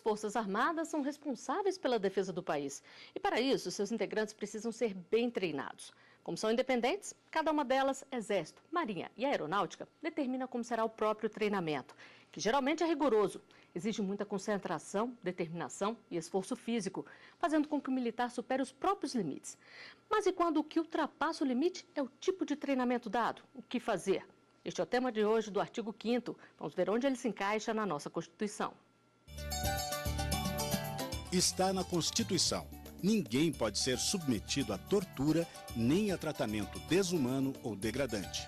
Forças Armadas são responsáveis pela defesa do país. E para isso, seus integrantes precisam ser bem treinados. Como são independentes, cada uma delas, Exército, Marinha e Aeronáutica, determina como será o próprio treinamento, que geralmente é rigoroso. Exige muita concentração, determinação e esforço físico, fazendo com que o militar supere os próprios limites. Mas e quando o que ultrapassa o limite é o tipo de treinamento dado? O que fazer? Este é o tema de hoje do artigo 5º. Vamos ver onde ele se encaixa na nossa Constituição. Está na Constituição. Ninguém pode ser submetido à tortura nem a tratamento desumano ou degradante.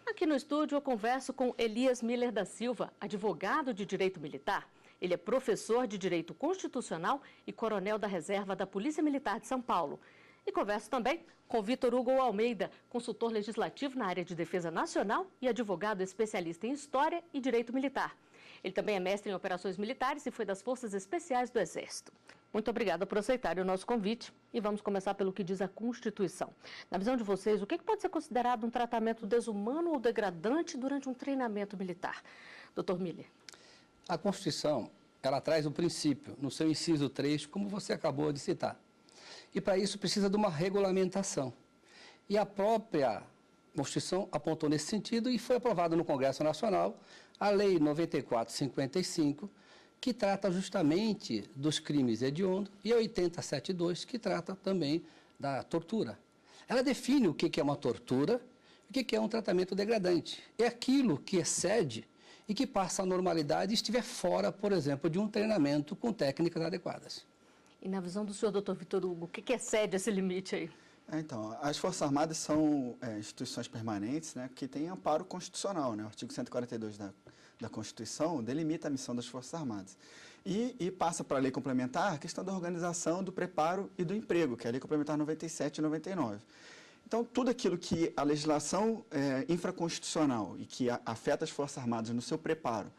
Aqui no estúdio eu converso com Elias Miller da Silva, advogado de Direito Militar. Ele é professor de Direito Constitucional e coronel da Reserva da Polícia Militar de São Paulo. E converso também com Vitor Hugo Almeida, consultor legislativo na área de defesa nacional e advogado especialista em História e Direito Militar. Ele também é mestre em operações militares e foi das Forças Especiais do Exército. Muito obrigada por aceitarem o nosso convite. E vamos começar pelo que diz a Constituição. Na visão de vocês, o que pode ser considerado um tratamento desumano ou degradante durante um treinamento militar? Dr. Miller. A Constituição, ela traz o princípio, no seu inciso 3, como você acabou de citar. E para isso precisa de uma regulamentação. E a própria Constituição apontou nesse sentido e foi aprovada no Congresso Nacional a Lei 94/55, que trata justamente dos crimes hediondos, e a 8072, que trata também da tortura. Ela define o que é uma tortura e o que é um tratamento degradante. É aquilo que excede e que passa a normalidade e estiver fora, por exemplo, de um treinamento com técnicas adequadas. E na visão do senhor, doutor Vitor Hugo, o que excede esse limite aí? Então, as Forças Armadas são instituições permanentes, né, que têm amparo constitucional, né? O artigo 142 da Constituição delimita a missão das Forças Armadas. E passa para a lei complementar a questão da organização, do preparo e do emprego, que é a lei complementar 97 e 99. Então, tudo aquilo que a legislação infraconstitucional e que afeta as Forças Armadas no seu preparo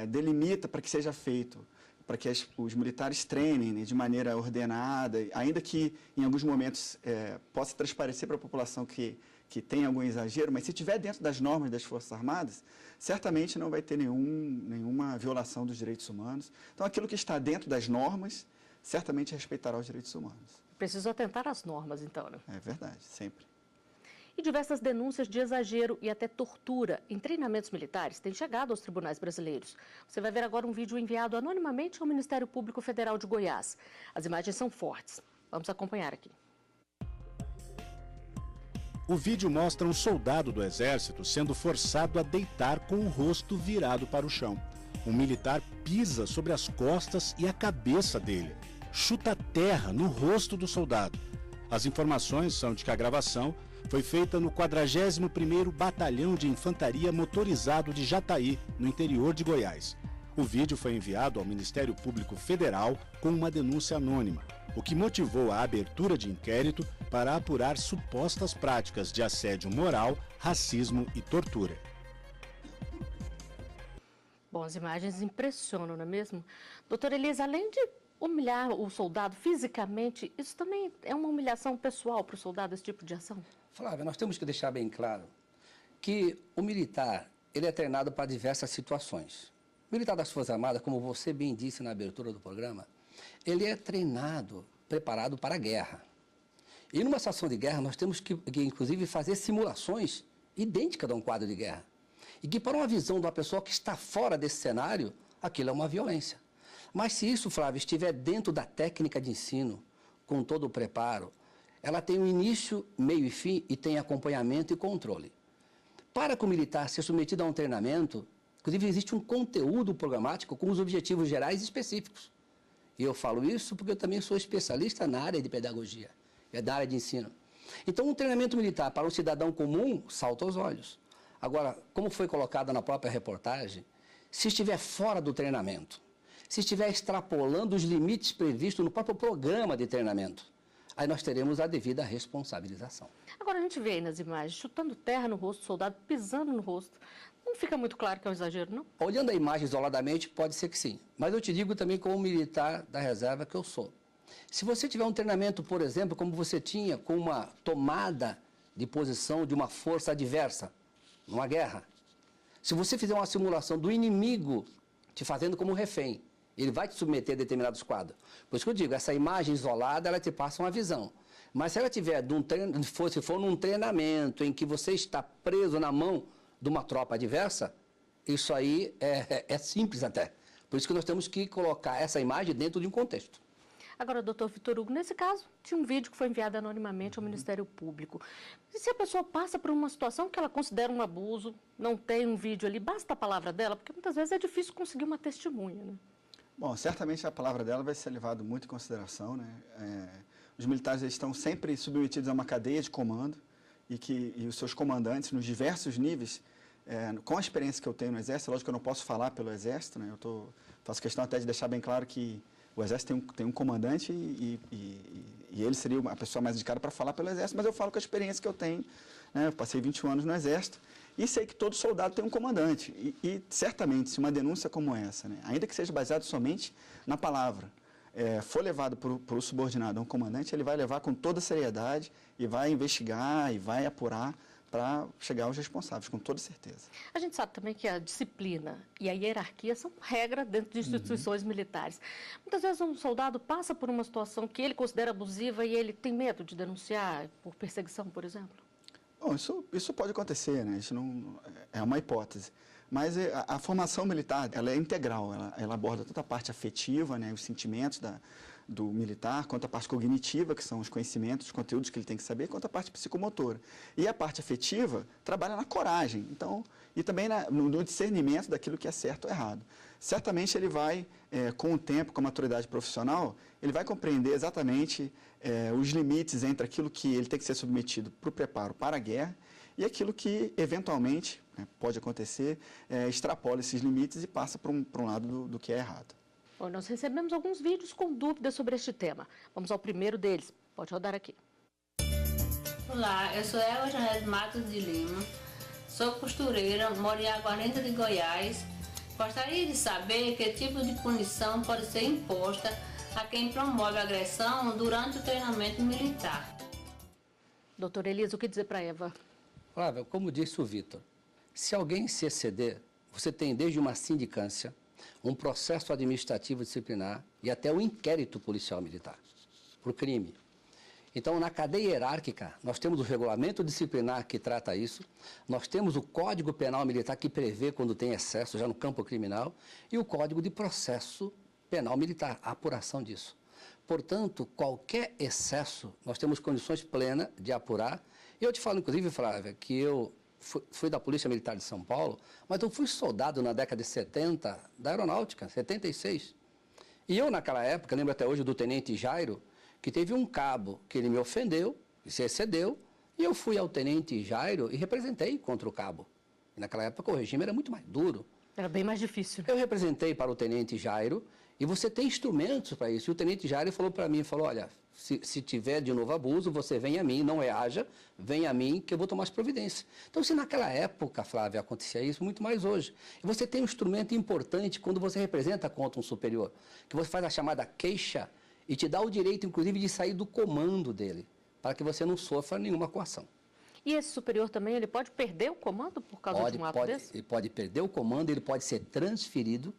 delimita para que seja feito, para que os militares treinem, né, de maneira ordenada, ainda que em alguns momentos possa transparecer para a população que tem algum exagero, mas se estiver dentro das normas das Forças Armadas, certamente não vai ter nenhuma violação dos direitos humanos. Então, aquilo que está dentro das normas, certamente respeitará os direitos humanos. Preciso atentar às normas, então, né? É verdade, sempre. E diversas denúncias de exagero e até tortura em treinamentos militares têm chegado aos tribunais brasileiros. Você vai ver agora um vídeo enviado anonimamente ao Ministério Público Federal de Goiás. As imagens são fortes. Vamos acompanhar aqui. O vídeo mostra um soldado do Exército sendo forçado a deitar com o rosto virado para o chão. Um militar pisa sobre as costas e a cabeça dele. Chuta terra no rosto do soldado. As informações são de que a gravação foi feita no 41º Batalhão de Infantaria Motorizado de Jataí, no interior de Goiás. O vídeo foi enviado ao Ministério Público Federal com uma denúncia anônima, o que motivou a abertura de inquérito para apurar supostas práticas de assédio moral, racismo e tortura. Bom, as imagens impressionam, não é mesmo? Doutor Elias, além de humilhar o soldado fisicamente, isso também é uma humilhação pessoal para o soldado, esse tipo de ação? Flávia, nós temos que deixar bem claro que o militar, ele é treinado para diversas situações. O militar das Forças Armadas, como você bem disse na abertura do programa, ele é treinado, preparado para a guerra. E numa situação de guerra, nós temos que inclusive, fazer simulações idênticas a um quadro de guerra. E que, para uma visão de uma pessoa que está fora desse cenário, aquilo é uma violência. Mas se isso, Flávio, estiver dentro da técnica de ensino, com todo o preparo, ela tem um início, meio e fim e tem acompanhamento e controle. Para que o militar seja submetido a um treinamento, inclusive existe um conteúdo programático com os objetivos gerais específicos. E eu falo isso porque eu também sou especialista na área de pedagogia, da área de ensino. Então, um treinamento militar para um cidadão comum salta aos olhos. Agora, como foi colocado na própria reportagem, se estiver fora do treinamento, se estiver extrapolando os limites previstos no próprio programa de treinamento, aí nós teremos a devida responsabilização. Agora a gente vê aí nas imagens, chutando terra no rosto do soldado, pisando no rosto. Não fica muito claro que é um exagero, não? Olhando a imagem isoladamente, pode ser que sim. Mas eu te digo também como militar da reserva que eu sou. Se você tiver um treinamento, por exemplo, como você tinha com uma tomada de posição de uma força adversa, numa guerra, se você fizer uma simulação do inimigo te fazendo como refém, Ele vai te submeter a determinados quadros. Por isso que eu digo, essa imagem isolada, ela te passa uma visão. Mas se ela tiver, se for num treinamento em que você está preso na mão de uma tropa adversa, isso aí é simples até. Por isso que nós temos que colocar essa imagem dentro de um contexto. Agora, doutor Vitor Hugo, nesse caso, tinha um vídeo que foi enviado anonimamente ao Ministério Público. E se a pessoa passa por uma situação que ela considera um abuso, não tem um vídeo ali, basta a palavra dela, porque muitas vezes é difícil conseguir uma testemunha, né? Bom, certamente a palavra dela vai ser levada muito em consideração, né? Os militares estão sempre submetidos a uma cadeia de comando e os seus comandantes, nos diversos níveis, com a experiência que eu tenho no Exército, lógico que eu não posso falar pelo Exército, né? Faço questão até de deixar bem claro que o Exército tem um comandante e ele seria a pessoa mais indicada para falar pelo Exército, mas eu falo com a experiência que eu tenho, né? Eu passei 21 anos no Exército e sei que todo soldado tem um comandante. E certamente, se uma denúncia como essa, né, ainda que seja baseada somente na palavra, for levado por um subordinado a um comandante, ele vai levar com toda seriedade e vai investigar e vai apurar para chegar aos responsáveis, com toda certeza. A gente sabe também que a disciplina e a hierarquia são regra dentro de instituições militares. Muitas vezes um soldado passa por uma situação que ele considera abusiva e ele tem medo de denunciar por perseguição, por exemplo? Bom, isso pode acontecer, né? Isso não é uma hipótese. Mas a formação militar, ela é integral, ela aborda toda a parte afetiva, né, os sentimentos do militar, quanto a parte cognitiva, que são os conhecimentos, os conteúdos que ele tem que saber, quanto a parte psicomotora. E a parte afetiva trabalha na coragem, então, e também no discernimento daquilo que é certo ou errado. Certamente ele vai, com o tempo, com a maturidade profissional, ele vai compreender exatamente os limites entre aquilo que ele tem que ser submetido para o preparo para a guerra e aquilo que, eventualmente, pode acontecer, extrapola esses limites e passa para um lado do que é errado. Bom, nós recebemos alguns vídeos com dúvidas sobre este tema. Vamos ao primeiro deles. Pode rodar aqui. Olá, eu sou Eva Janete Matos de Lima, sou costureira, moro em Aguarenta de Goiás. Gostaria de saber que tipo de punição pode ser imposta a quem promove agressão durante o treinamento militar. Doutor Elias, o que dizer para Eva? Flávia, como disse o Vitor, se alguém se exceder, você tem desde uma sindicância, um processo administrativo disciplinar e até um inquérito policial militar por crime. Então, na cadeia hierárquica, nós temos o regulamento disciplinar que trata isso, nós temos o Código Penal Militar que prevê quando tem excesso, já no campo criminal, e o Código de Processo Penal Militar, a apuração disso. Portanto, qualquer excesso, nós temos condições plenas de apurar. E eu te falo, inclusive, Flávia, que eu fui da Polícia Militar de São Paulo, mas eu fui soldado na década de 70 da Aeronáutica, 76. E eu, naquela época, lembro até hoje do Tenente Jairo, que teve um cabo que ele me ofendeu, se excedeu, e eu fui ao Tenente Jairo e representei contra o cabo. E naquela época o regime era muito mais duro. Era bem mais difícil. Eu representei para o Tenente Jairo e você tem instrumentos para isso. E o Tenente Jairo falou para mim, olha, se tiver de novo abuso, você vem a mim, não reaja, vem a mim que eu vou tomar as providências. Então, se naquela época, Flávia, acontecia isso, muito mais hoje. E você tem um instrumento importante quando você representa contra um superior, que você faz a chamada queixa e te dá o direito, inclusive, de sair do comando dele, para que você não sofra nenhuma coação. E esse superior também, ele pode perder o comando por causa de um ato desse? Ele pode perder o comando, ele pode ser transferido.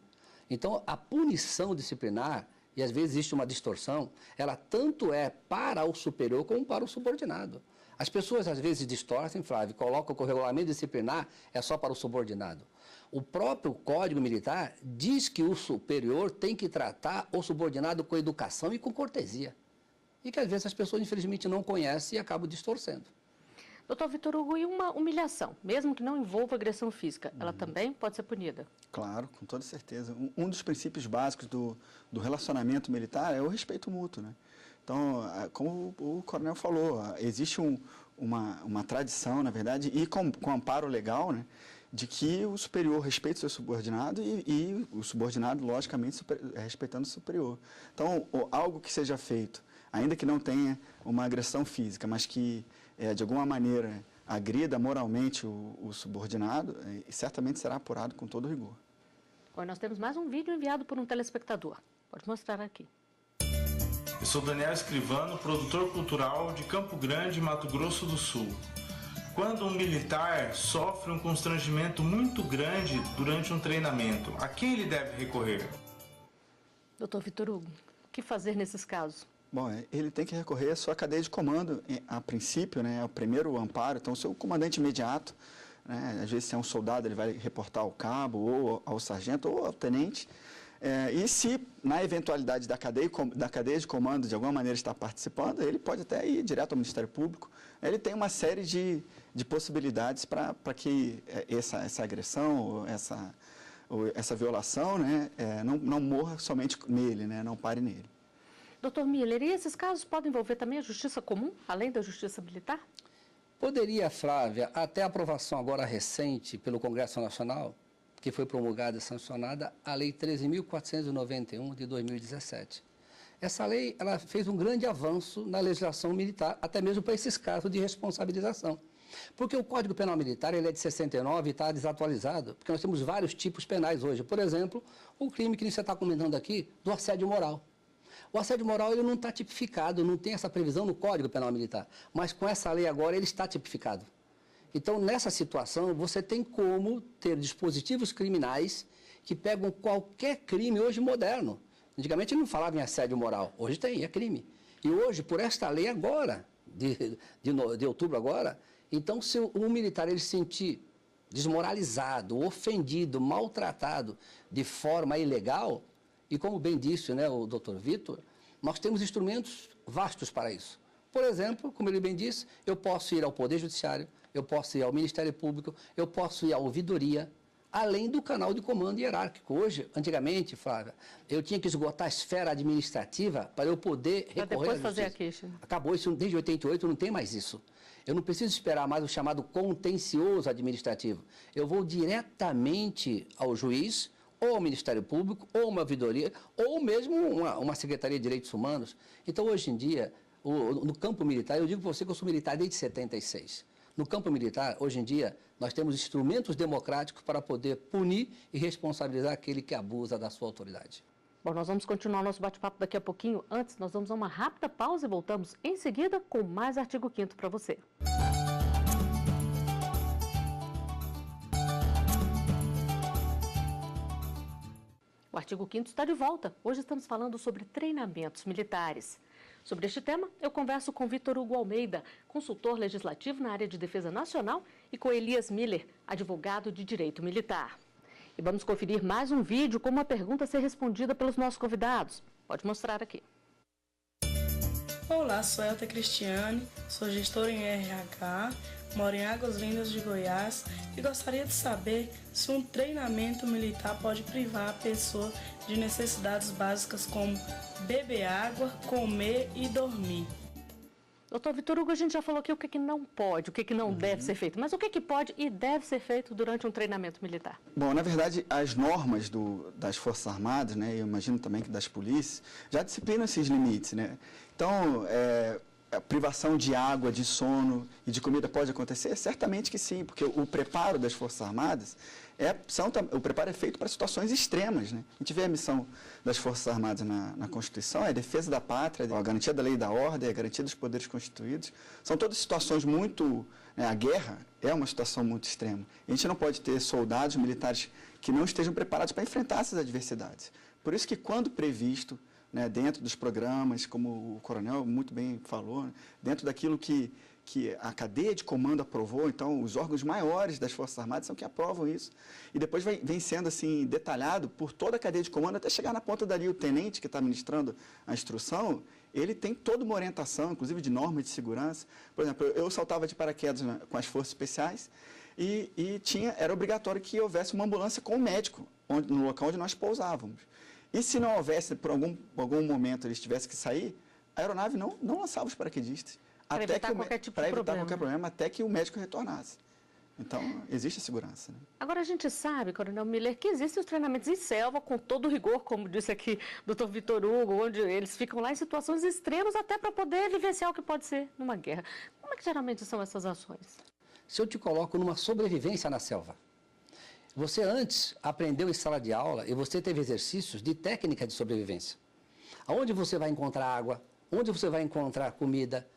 Então, a punição disciplinar, e às vezes existe uma distorção, ela tanto é para o superior como para o subordinado. As pessoas às vezes distorcem, Flávio, colocam que o regulamento disciplinar é só para o subordinado. O próprio Código Militar diz que o superior tem que tratar o subordinado com educação e com cortesia. E que às vezes as pessoas, infelizmente, não conhecem e acabam distorcendo. Doutor Vitor Hugo, e uma humilhação, mesmo que não envolva agressão física, ela também pode ser punida? Claro, com toda certeza. Um dos princípios básicos do relacionamento militar é o respeito mútuo, né? Então, como o coronel falou, existe uma tradição, na verdade, e com amparo legal, né, de que o superior respeite o seu subordinado e o subordinado, logicamente, respeitando o superior. Então, algo que seja feito, ainda que não tenha uma agressão física, mas que de alguma maneira agrida moralmente o subordinado, certamente será apurado com todo rigor. Agora nós temos mais um vídeo enviado por um telespectador. Pode mostrar aqui. Eu sou Daniel Escrivano, produtor cultural de Campo Grande, Mato Grosso do Sul. Quando um militar sofre um constrangimento muito grande durante um treinamento, a quem ele deve recorrer? Doutor Vitor Hugo, o que fazer nesses casos? Bom, ele tem que recorrer à sua cadeia de comando, a princípio, né, ao primeiro amparo, então o seu comandante imediato, né, às vezes se é um soldado ele vai reportar ao cabo, ou ao sargento, ou ao tenente, e se na eventualidade da cadeia de comando de alguma maneira está participando, ele pode até ir direto ao Ministério Público. Ele tem uma série de possibilidades para que essa agressão, essa violação, né, não morra somente nele, né, não pare nele. Doutor Miller, e esses casos podem envolver também a justiça comum, além da justiça militar? Poderia, Flávia, até a aprovação agora recente pelo Congresso Nacional, que foi promulgada e sancionada, a Lei 13.491 de 2017. Essa lei ela fez um grande avanço na legislação militar, até mesmo para esses casos de responsabilização. Porque o Código Penal Militar ele é de 69 e está desatualizado, porque nós temos vários tipos penais hoje. Por exemplo, o crime que você está comentando aqui, do assédio moral. O assédio moral ele não está tipificado, não tem essa previsão no Código Penal Militar, mas com essa lei agora ele está tipificado. Então, nessa situação, você tem como ter dispositivos criminais que pegam qualquer crime hoje moderno. Antigamente não falava em assédio moral, hoje tem, é crime. E hoje, por esta lei agora, de outubro agora, então se um militar ele se sentir desmoralizado, ofendido, maltratado de forma ilegal, e como bem disse, né, o doutor Vitor, nós temos instrumentos vastos para isso. Por exemplo, como ele bem disse, eu posso ir ao Poder Judiciário, eu posso ir ao Ministério Público, eu posso ir à ouvidoria, além do canal de comando hierárquico. Hoje, antigamente, Flávia, eu tinha que esgotar a esfera administrativa para eu poder recorrer à depois justiça. fazer a queixa. Acabou isso desde 88, não tem mais isso. Eu não preciso esperar mais o chamado contencioso administrativo. Eu vou diretamente ao juiz, ou ao Ministério Público, ou uma ouvidoria, ou mesmo uma Secretaria de Direitos Humanos. Então, hoje em dia, no campo militar, eu digo para você que eu sou militar desde 76. No campo militar, hoje em dia, nós temos instrumentos democráticos para poder punir e responsabilizar aquele que abusa da sua autoridade. Bom, nós vamos continuar nosso bate-papo daqui a pouquinho. Antes, nós vamos a uma rápida pausa e voltamos em seguida com mais Artigo 5º para você. O Artigo 5º está de volta. Hoje estamos falando sobre treinamentos militares. Sobre este tema, eu converso com Vitor Hugo Almeida, consultor legislativo na área de defesa nacional, e com Elias Miller, advogado de direito militar. E vamos conferir mais um vídeo com uma pergunta a ser respondida pelos nossos convidados. Pode mostrar aqui. Olá, sou Elta Cristiane, sou gestora em RH, moro em Águas Lindas de Goiás e gostaria de saber se um treinamento militar pode privar a pessoa de necessidades básicas como beber água, comer e dormir. Doutor Vitor Hugo, a gente já falou aqui o que não pode, o que não deve ser feito, mas o que pode e deve ser feito durante um treinamento militar? Bom, na verdade, as normas das Forças Armadas, né, eu imagino também que das polícias, já disciplinam esses limites, né? Então, a privação de água, de sono e de comida pode acontecer? Certamente que sim, porque o preparo das Forças Armadas, o preparo é feito para situações extremas, né? A gente vê a missão das Forças Armadas na Constituição, é a defesa da pátria, a garantia da lei e da ordem, a garantia dos poderes constituídos. São todas situações muito... Né, a guerra é uma situação muito extrema. A gente não pode ter soldados militares que não estejam preparados para enfrentar essas adversidades. Por isso que, quando previsto, né, dentro dos programas, como o coronel muito bem falou, né, dentro daquilo que a cadeia de comando aprovou, então os órgãos maiores das Forças Armadas são que aprovam isso, e depois vem sendo assim detalhado por toda a cadeia de comando até chegar na ponta dali o tenente que está ministrando a instrução, ele tem toda uma orientação, inclusive de normas de segurança. Por exemplo, eu saltava de paraquedas com as Forças Especiais e era obrigatório que houvesse uma ambulância com um médico no local onde nós pousávamos. E se não houvesse, por algum momento eles tivessem que sair, a aeronave não lançava os paraquedistas. Para evitar qualquer tipo de problema. Qualquer problema, até que o médico retornasse. Então, existe a segurança. Né? Agora, a gente sabe, coronel Miller, que existem os treinamentos em selva, com todo rigor, como disse aqui o doutor Vitor Hugo, onde eles ficam lá em situações extremas até para poder vivenciar o que pode ser numa guerra. Como é que geralmente são essas ações? Se eu te coloco numa sobrevivência na selva, você antes aprendeu em sala de aula e você teve exercícios de técnica de sobrevivência. Aonde você vai encontrar água, onde você vai encontrar comida,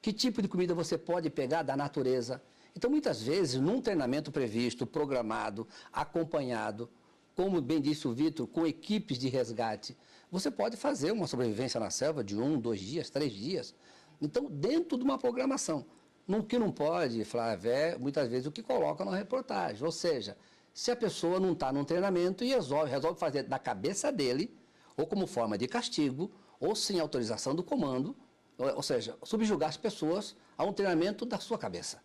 que tipo de comida você pode pegar da natureza. Então, muitas vezes, num treinamento previsto, programado, acompanhado, como bem disse o Vitor, com equipes de resgate, você pode fazer uma sobrevivência na selva de 1, 2 dias, 3 dias. Então, dentro de uma programação. O que não pode, Flávia, é muitas vezes o que coloca na reportagem. Ou seja, se a pessoa não está num treinamento e resolve fazer da cabeça dele, ou como forma de castigo, ou sem autorização do comando, ou seja, subjugar as pessoas a um treinamento da sua cabeça.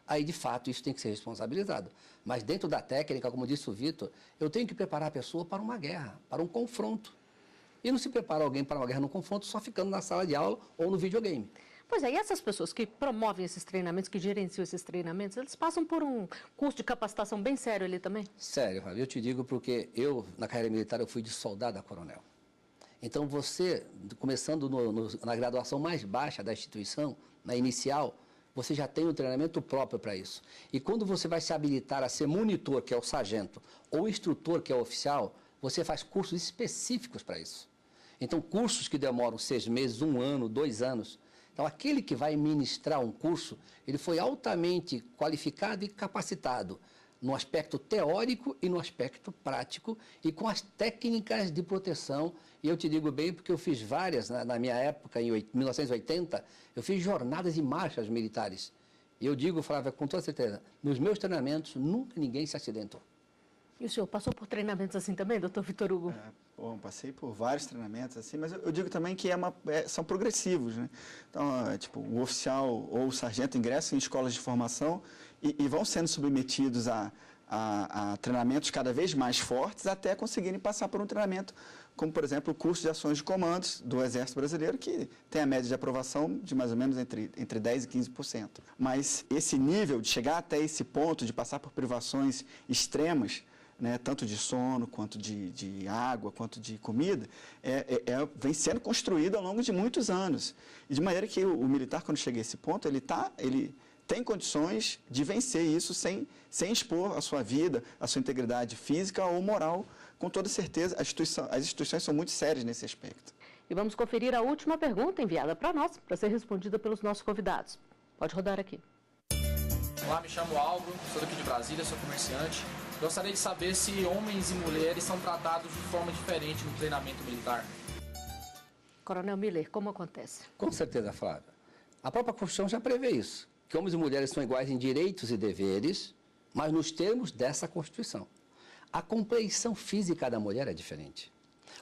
Aí, de fato, isso tem que ser responsabilizado. Mas dentro da técnica, como disse o Vitor, eu tenho que preparar a pessoa para uma guerra, para um confronto. E não se prepara alguém para uma guerra no confronto só ficando na sala de aula ou no videogame. Pois é, e essas pessoas que promovem esses treinamentos, que gerenciam esses treinamentos, eles passam por um curso de capacitação bem sério ali também? Sério, Fábio, eu te digo porque eu, na carreira militar, eu fui de soldado a coronel. Então, você, começando na graduação mais baixa da instituição, na inicial, você já tem um treinamento próprio para isso. E quando você vai se habilitar a ser monitor, que é o sargento, ou instrutor, que é o oficial, você faz cursos específicos para isso. Então, cursos que demoram 6 meses, 1 ano, 2 anos. Então, aquele que vai ministrar um curso, ele foi altamente qualificado e capacitado no aspecto teórico e no aspecto prático e com as técnicas de proteção. E eu te digo bem porque eu fiz várias, na minha época, em 1980, eu fiz jornadas e marchas militares. E eu digo, Flávia, com toda certeza, nos meus treinamentos nunca ninguém se acidentou. E o senhor passou por treinamentos assim também, doutor Vitor Hugo? Bom, passei por vários treinamentos assim, mas eu digo também que são progressivos, né? Então, tipo, o oficial ou o sargento ingressam em escolas de formação e vão sendo submetidos a treinamentos cada vez mais fortes até conseguirem passar por um treinamento, como, por exemplo, o curso de ações de comandos do Exército Brasileiro, que tem a média de aprovação de mais ou menos entre 10% e 15%. Mas esse nível de chegar até esse ponto, de passar por privações extremas, né, tanto de sono, quanto de água, quanto de comida, vem sendo construído ao longo de muitos anos. E de maneira que o militar, quando chega a esse ponto, ele tem condições de vencer isso sem expor a sua vida, a sua integridade física ou moral. Com toda certeza, as instituições são muito sérias nesse aspecto. E vamos conferir a última pergunta enviada para nós, para ser respondida pelos nossos convidados. Pode rodar aqui. Olá, me chamo Álvaro, sou daqui de Brasília, sou comerciante. Gostaria de saber se homens e mulheres são tratados de forma diferente no treinamento militar. Coronel Miller, como acontece? Com certeza, Flávia. A própria Constituição já prevê isso, que homens e mulheres são iguais em direitos e deveres, mas nos termos dessa Constituição. A compleição física da mulher é diferente.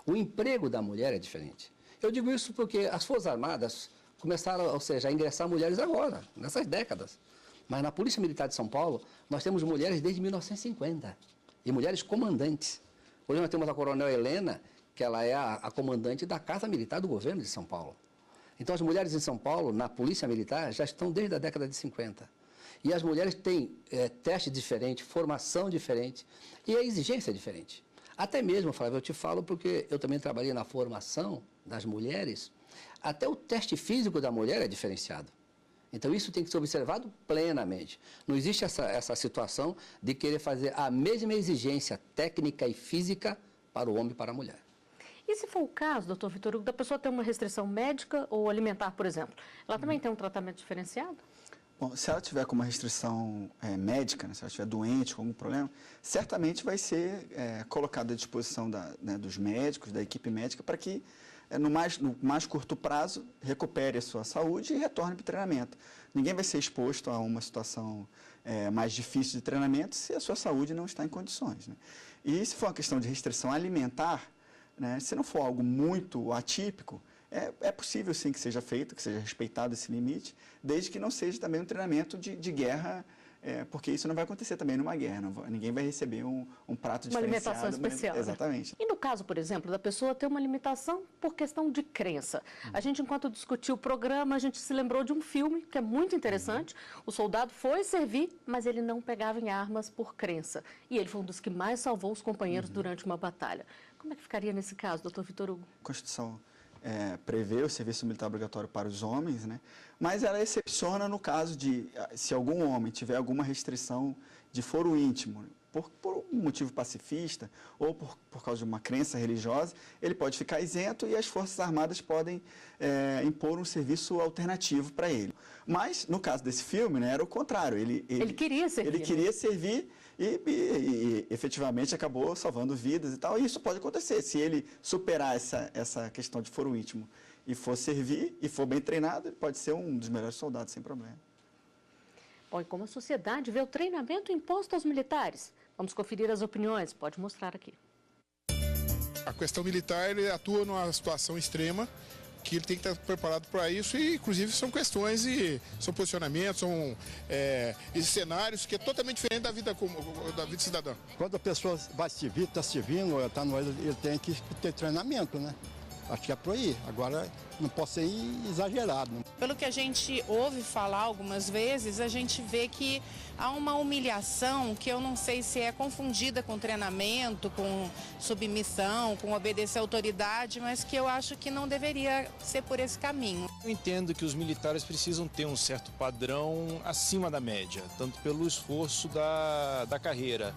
O emprego da mulher é diferente. Eu digo isso porque as Forças Armadas começaram, ou seja, a ingressar mulheres agora, nessas décadas. Mas na Polícia Militar de São Paulo, nós temos mulheres desde 1950, e mulheres comandantes. Hoje nós temos a Coronel Helena, que ela é a comandante da Casa Militar do Governo de São Paulo. Então as mulheres em São Paulo, na Polícia Militar, já estão desde a década de 50. E as mulheres têm teste diferente, formação diferente, e a exigência é diferente. Até mesmo, Flávio, eu te falo porque eu também trabalhei na formação das mulheres, até o teste físico da mulher é diferenciado. Então, isso tem que ser observado plenamente. Não existe essa situação de querer fazer a mesma exigência técnica e física para o homem e para a mulher. E se for o caso, doutor Vitor Hugo, da pessoa ter uma restrição médica ou alimentar, por exemplo, ela também tem um tratamento diferenciado? Bom, se ela tiver com uma restrição médica, né, se ela estiver doente, com algum problema, certamente vai ser colocada à disposição dos médicos, da equipe médica, para que no mais curto prazo, recupere a sua saúde e retorne para o treinamento. Ninguém vai ser exposto a uma situação mais difícil de treinamento se a sua saúde não está em condições, né? E se for uma questão de restrição alimentar, né, se não for algo muito atípico, é possível sim que seja feito, que seja respeitado esse limite, desde que não seja também um treinamento de guerra, porque isso não vai acontecer também numa guerra. Ninguém vai receber um prato diferenciado. Uma alimentação especial. Exatamente. Né? E no caso, por exemplo, da pessoa ter uma limitação por questão de crença. A gente, enquanto discutiu o programa, a gente se lembrou de um filme que é muito interessante. O soldado foi servir, mas ele não pegava em armas por crença. E ele foi um dos que mais salvou os companheiros durante uma batalha. Como é que ficaria nesse caso, doutor Vitor Hugo? A Constituição prevê o serviço militar obrigatório para os homens, né? Mas ela excepciona no caso de, se algum homem tiver alguma restrição de foro íntimo, por um motivo pacifista ou por causa de uma crença religiosa, ele pode ficar isento e as Forças Armadas podem impor um serviço alternativo para ele. Mas, no caso desse filme, né, era o contrário. Ele queria servir. Ele queria servir e efetivamente acabou salvando vidas e tal. E isso pode acontecer, se ele superar essa questão de foro íntimo e for servir, e for bem treinado, ele pode ser um dos melhores soldados, sem problema. Bom, e como a sociedade vê o treinamento imposto aos militares? Vamos conferir as opiniões, pode mostrar aqui. A questão militar, ele atua numa situação extrema, que ele tem que estar preparado para isso, e inclusive são questões e são posicionamentos, são cenários que é totalmente diferente da vida cidadã. Quando a pessoa vai servir, está servindo, ele tem que ter treinamento, né? Acho que é por aí. Agora, não pode ser exagerado. Né? Pelo que a gente ouve falar algumas vezes, a gente vê que há uma humilhação que eu não sei se é confundida com treinamento, com submissão, com obedecer à autoridade, mas que eu acho que não deveria ser por esse caminho. Eu entendo que os militares precisam ter um certo padrão acima da média, tanto pelo esforço da carreira.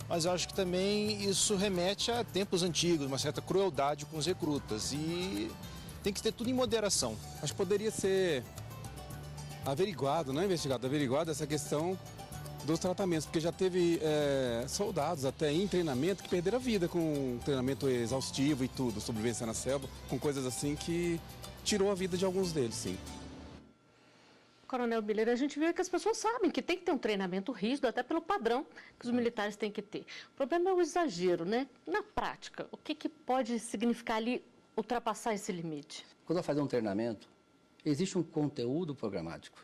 Mas eu acho que também isso remete a tempos antigos, uma certa crueldade com os recrutas. E tem que ter tudo em moderação. Acho que poderia ser averiguado, não investigado, averiguado essa questão dos tratamentos, porque já teve soldados até em treinamento que perderam a vida com treinamento exaustivo e tudo, sobrevivência na selva, com coisas assim que tirou a vida de alguns deles, sim. Coronel Miller, a gente vê que as pessoas sabem que tem que ter um treinamento rígido, até pelo padrão que os militares têm que ter. O problema é o exagero, né? Na prática, o que pode significar ali ultrapassar esse limite? Quando vai fazer um treinamento, existe um conteúdo programático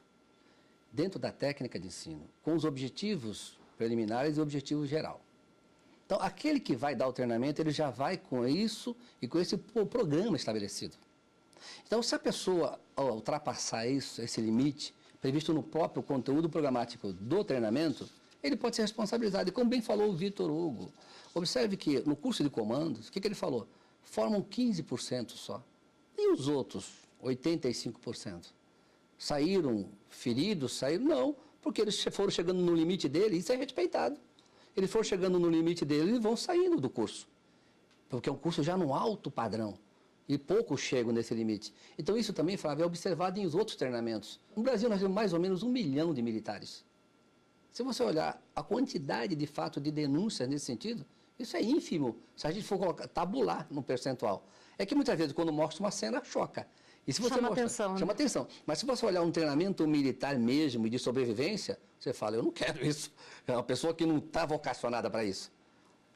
dentro da técnica de ensino, com os objetivos preliminares e o objetivo geral. Então, aquele que vai dar o treinamento, ele já vai com isso e com esse programa estabelecido. Então, se a pessoa ultrapassar esse limite, previsto no próprio conteúdo programático do treinamento, ele pode ser responsabilizado. E como bem falou o Vitor Hugo, observe que no curso de comandos, o que ele falou? Formam 15% só. E os outros 85%? Saíram feridos? Saíram? Não, porque eles foram chegando no limite dele, isso é respeitado. Eles foram chegando no limite dele e vão saindo do curso. Porque é um curso já no alto padrão. E poucos chegam nesse limite. Então isso também, Flávio, é observado em outros treinamentos. No Brasil nós temos mais ou menos 1 milhão de militares. Se você olhar a quantidade de fato de denúncias nesse sentido, isso é ínfimo, se a gente for tabular no percentual. É que muitas vezes quando mostra uma cena, choca. E se você chama atenção. Chama atenção. Mas se você olhar um treinamento militar mesmo de sobrevivência, você fala, eu não quero isso. É uma pessoa que não está vocacionada para isso.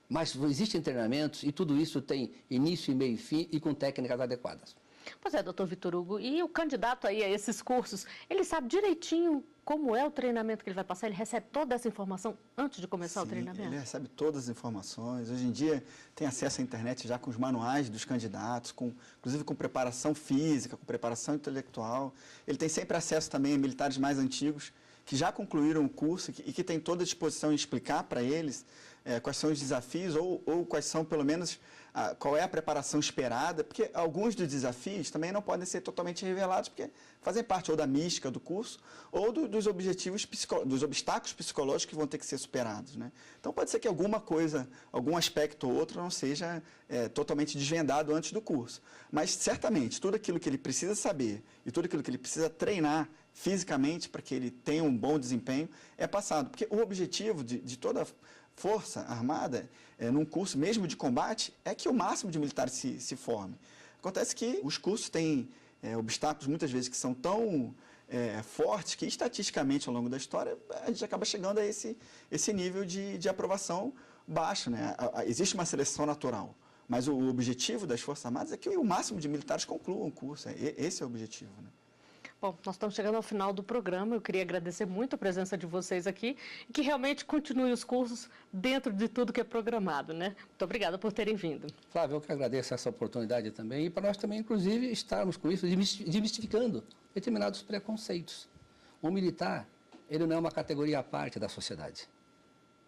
Mas existem treinamentos e tudo isso tem início, meio e fim e com técnicas adequadas. Pois é, doutor Vitor Hugo, e o candidato aí a esses cursos, ele sabe direitinho como é o treinamento que ele vai passar? Ele recebe toda essa informação antes de começar o treinamento? Ele recebe todas as informações. Hoje em dia tem acesso à internet já com os manuais dos candidatos, inclusive com preparação física, com preparação intelectual. Ele tem sempre acesso também a militares mais antigos que já concluíram o curso e que têm toda a disposição em explicar para eles quais são os desafios ou quais são, pelo menos, qual é a preparação esperada, porque alguns dos desafios também não podem ser totalmente revelados, porque fazem parte ou da mística do curso ou dos obstáculos psicológicos que vão ter que ser superados, né? Então, pode ser que alguma coisa, algum aspecto ou outro não seja totalmente desvendado antes do curso. Mas, certamente, tudo aquilo que ele precisa saber e tudo aquilo que ele precisa treinar fisicamente para que ele tenha um bom desempenho é passado. Porque o objetivo de toda Força Armada, num curso mesmo de combate, é que o máximo de militares se forme. Acontece que os cursos têm obstáculos, muitas vezes, que são tão fortes que, estatisticamente, ao longo da história, a gente acaba chegando a esse nível de aprovação baixo, né? Existe uma seleção natural, mas o objetivo das Forças Armadas é que o máximo de militares concluam o curso. Esse é o objetivo, né? Bom, nós estamos chegando ao final do programa. Eu queria agradecer muito a presença de vocês aqui e que realmente continue os cursos dentro de tudo que é programado, né? Muito obrigada por terem vindo. Flávio, eu que agradeço essa oportunidade também e para nós também, inclusive, estarmos com isso, desmistificando determinados preconceitos. O militar, ele não é uma categoria à parte da sociedade.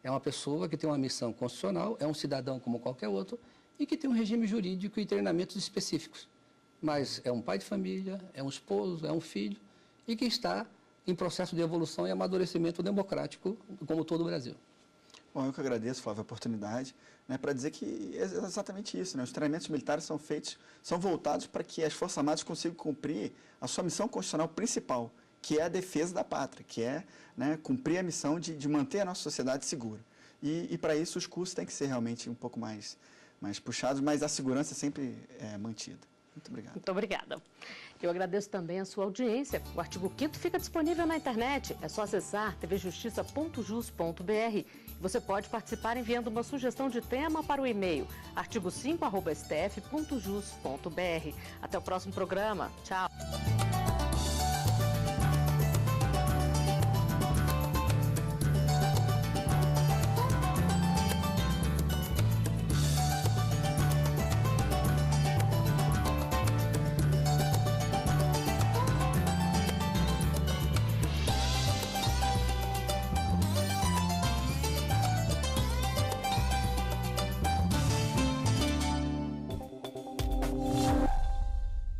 É uma pessoa que tem uma missão constitucional, é um cidadão como qualquer outro e que tem um regime jurídico e treinamentos específicos. Mas é um pai de família, é um esposo, é um filho e que está em processo de evolução e amadurecimento democrático, como todo o Brasil. Bom, eu que agradeço, Flávio, a oportunidade, né, para dizer que é exatamente isso, né? Os treinamentos militares são voltados para que as Forças Armadas consigam cumprir a sua missão constitucional principal, que é a defesa da pátria, que é, né, cumprir a missão de manter a nossa sociedade segura. E para isso os custos têm que ser realmente um pouco mais puxados, mas a segurança sempre é mantida. Muito obrigado. Muito obrigada. Eu agradeço também a sua audiência. O artigo 5º fica disponível na internet. É só acessar tvjustiça.jus.br. Você pode participar enviando uma sugestão de tema para o e-mail artigo5@stf.jus.br. Até o próximo programa. Tchau.